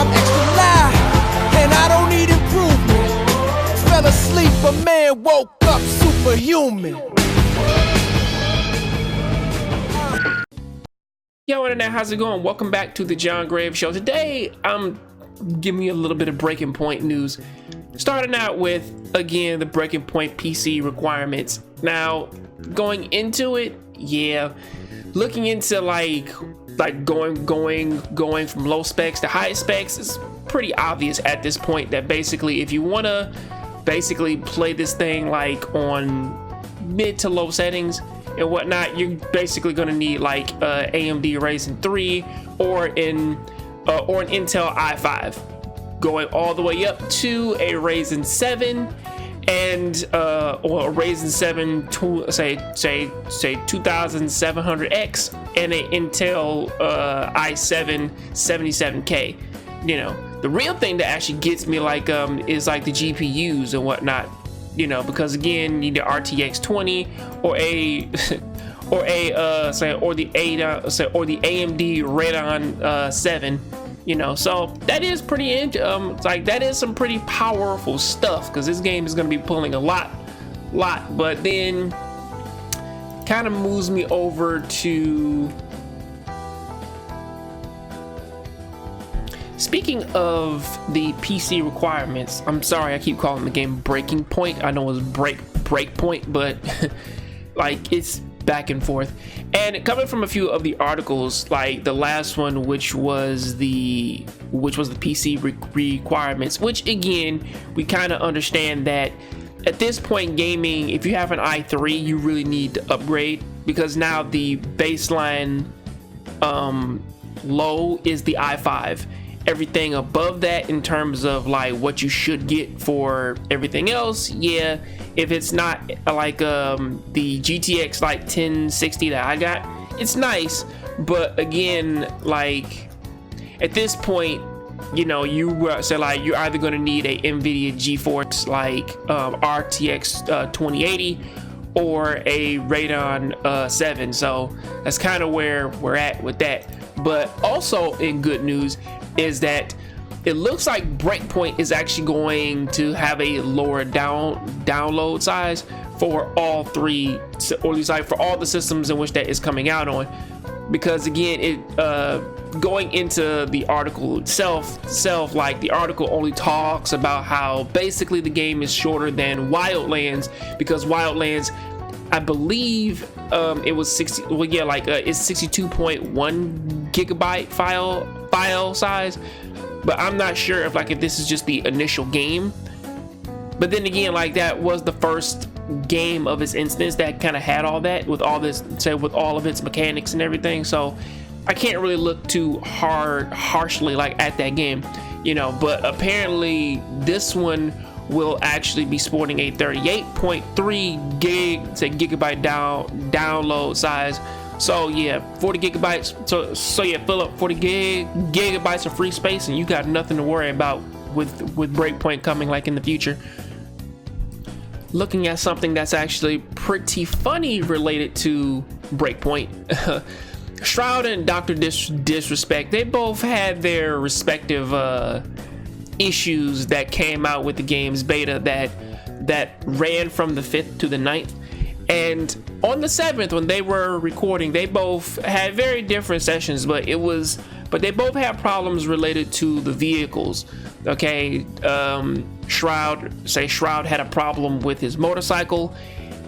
I'm extra loud, and I don't need improvement. Fell asleep, a man woke up superhuman. Yo, internet, how's it going? Welcome back to the Jongravesshow. Today, I'm giving you a little bit of Breaking Point news. Starting out with, again, the Breaking Point PC requirements. Now, going into it, yeah, looking into like going from low specs to high specs is pretty obvious at this point that basically if you want to basically play this thing like on mid to low settings and whatnot, you're basically going to need like AMD Ryzen 3 or an Intel i5, going all the way up to a Ryzen 7 and or a Ryzen 7 say 2700X and an Intel i7 77K. You know, the real thing that actually gets me like is like the GPUs and whatnot, you know, because again, you need the RTX 20 or the AMD Radeon 7, you know. So that is pretty that is some pretty powerful stuff, because this game is going to be pulling a lot. But then kind of moves me over to, speaking of the PC requirements, I'm sorry I keep calling the game Breaking Point. I know it's Breakpoint, but like it's back and forth. And coming from a few of the articles, like the last one, which was the PC requirements, which again, we kind of understand that at this point gaming, if you have an i3, you really need to upgrade, because now the baseline low is the i5. Everything above that in terms of like what you should get for everything else, yeah, if it's not like the GTX like 1060 that I got, it's nice, but again, like at this point, you know, you're either going to need a NVIDIA GeForce like RTX 2080 or a Radeon 7. So that's kind of where we're at with that. But also in good news is that it looks like Breakpoint is actually going to have a lower download size for all three, or at least like for all the systems in which that is coming out on, because again, it going into the article itself, like the article only talks about how basically the game is shorter than Wildlands, because Wildlands, I believe it was 60, well yeah, like it's 62.1 gigabyte file size, but I'm not sure if this is just the initial game. But then again, like that was the first game of its instance that kind of had all that, with all this, say, with all of its mechanics and everything. So I can't really look too harshly like at that game, you know. But apparently this one will actually be sporting a 38.3 gigabyte download size. So yeah, 40 gigabytes. So yeah, fill up 40 gigabytes of free space, and you got nothing to worry about with Breakpoint coming like in the future. Looking at something that's actually pretty funny related to Breakpoint, Shroud and Dr. Disrespect, they both had their respective issues that came out with the game's beta that ran from the 5th to the 9th. And on the 7th, when they were recording, they both had very different sessions, but they both had problems related to the vehicles. Okay, Shroud had a problem with his motorcycle,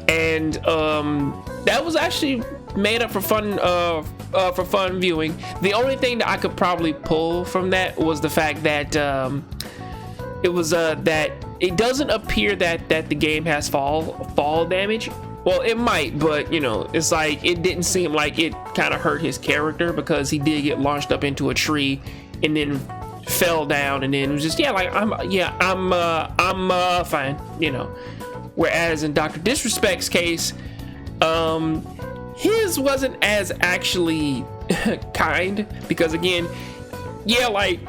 and that was actually made up for fun viewing. The only thing that I could probably pull from that was the fact that that it doesn't appear that the game has fall damage. Well, it might, but you know, it's like it didn't seem like it kind of hurt his character, because he did get launched up into a tree and then fell down, and then it was just I'm fine, you know. Whereas in Dr. Disrespect's case, his wasn't as actually kind, because again, yeah, like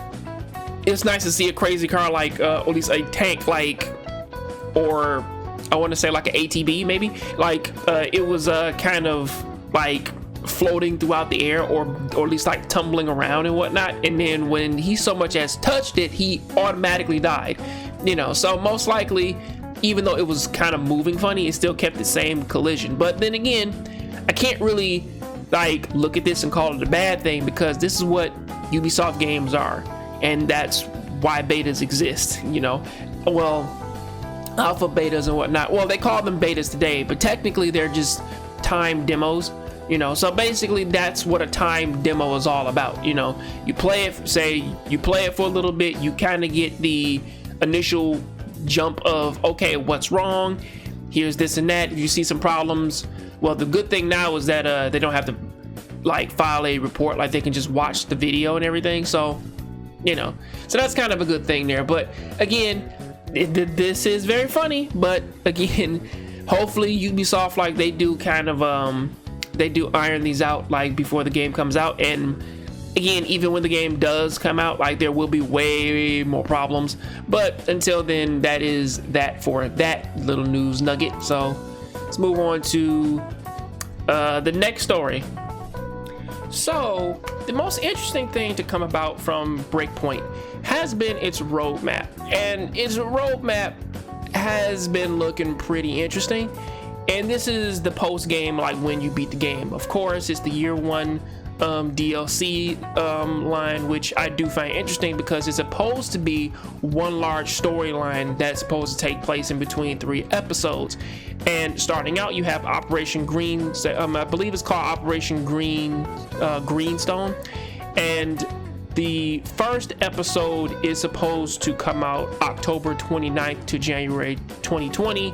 it's nice to see a crazy car like or at least a tank, like, or I want to say like an ATV maybe, like it was kind of like floating throughout the air, or at least like tumbling around and whatnot. And then when he so much as touched it, he automatically died. So most likely, even though it was kind of moving funny, it still kept the same collision. But then again, I can't really like look at this and call it a bad thing, because this is what Ubisoft games are, and that's why betas exist. Well, alpha betas and whatnot. Well, they call them betas today, but technically they're just timed demos. So basically that's what a timed demo is all about. You play it, you play it for a little bit, you kind of get the initial jump of, okay, what's wrong, here's this and that. If you see some problems, well, the good thing now is that they don't have to like file a report, like they can just watch the video and everything. So so that's kind of a good thing there. But again, this is very funny. But again, hopefully Ubisoft, like they do kind of they do iron these out like before the game comes out. And again, even when the game does come out, like there will be way more problems. But until then, that is that for that little news nugget. So let's move on to the next story. So the most interesting thing to come about from Breakpoint has been its roadmap, and its roadmap has been looking pretty interesting. And this is the post game, like when you beat the game. Of course, it's the year one DLC line, which I do find interesting, because it's supposed to be one large storyline that's supposed to take place in between 3 episodes. And starting out, you have Operation Green, I believe it's called Operation Greenstone, and the first episode is supposed to come out October 29th to January 2020.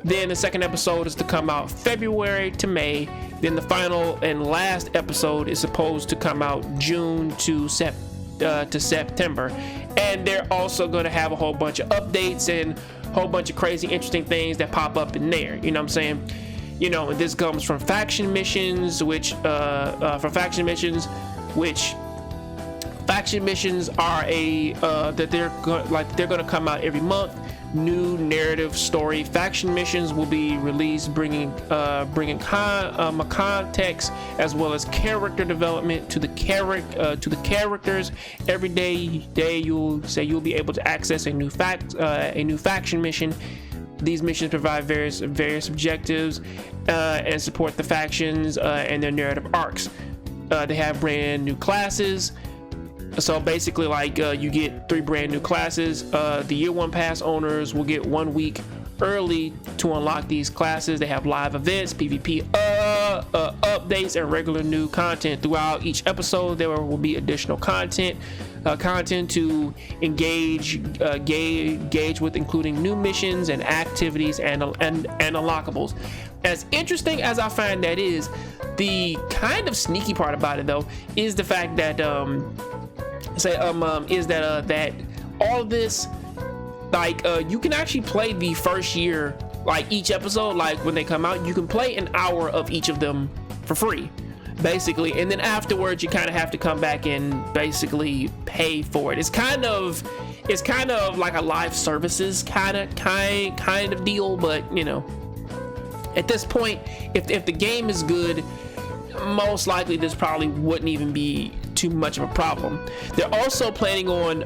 Then the second episode is to come out February to May. Then the final and last episode is supposed to come out June to September. And they're also going to have a whole bunch of updates and a whole bunch of crazy interesting things that pop up in there. You know what I'm saying? And this comes from faction missions, which faction missions are that they're going to come out every month. New narrative story faction missions will be released, bringing context as well as character development to the characters. Every day you'll be able to access a new faction mission. These missions provide various objectives and support the factions and their narrative arcs. They have brand new classes. So basically, like you get 3 brand new classes. The year 1 pass owners will get 1 week early to unlock these classes. They have live events, PvP updates, and regular new content throughout each episode. There will be additional content to engage with, including new missions and activities and unlockables. As interesting as I find that is, the kind of sneaky part about it though is the fact that that all this, like you can actually play the first year, like each episode, like when they come out, you can play an hour of each of them for free, basically, and then afterwards you kind of have to come back and basically pay for it. It's kind of like a live services kind of deal, but at this point, if the game is good, most likely this probably wouldn't even be too much of a problem. They're also planning on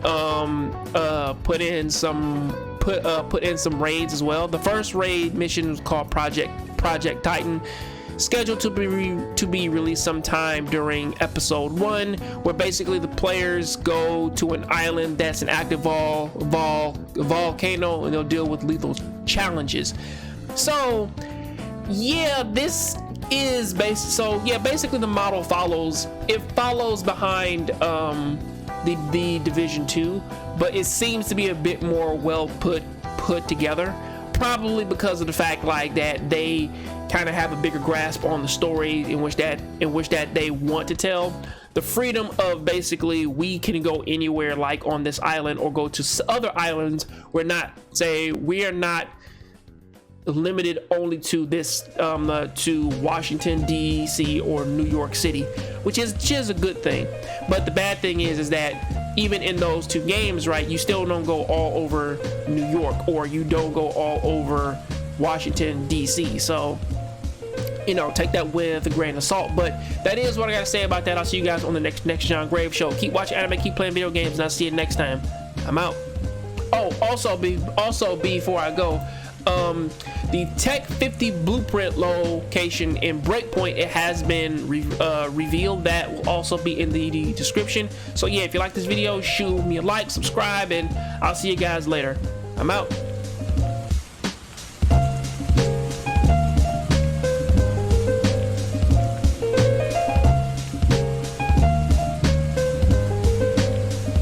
put in some raids as well. The first raid mission is called Project Titan, scheduled to be released sometime during episode 1, where basically the players go to an island that's an active volcano, and they'll deal with lethal challenges. So yeah, this is basically the model follows behind the Division 2, but it seems to be a bit more well put together, probably because of the fact like that they kind of have a bigger grasp on the story in which that they want to tell. The freedom of basically we can go anywhere, like on this island, or go to other islands. We are not limited only to this to Washington DC or New York City, which is just a good thing. But the bad thing is that even in those 2 games, right, you still don't go all over New York, or you don't go all over Washington DC. So you know, take that with a grain of salt. But that is what I gotta say about that. I'll see you guys on the next Jongrav show. Keep watching anime, keep playing video games, and I'll see you next time. I'm out. Oh, also before I go, the Tech 50 blueprint location in Breakpoint, it has been revealed. That will also be in the description. So yeah, if you like this video, shoot me a like, subscribe, and I'll see you guys later. I'm out.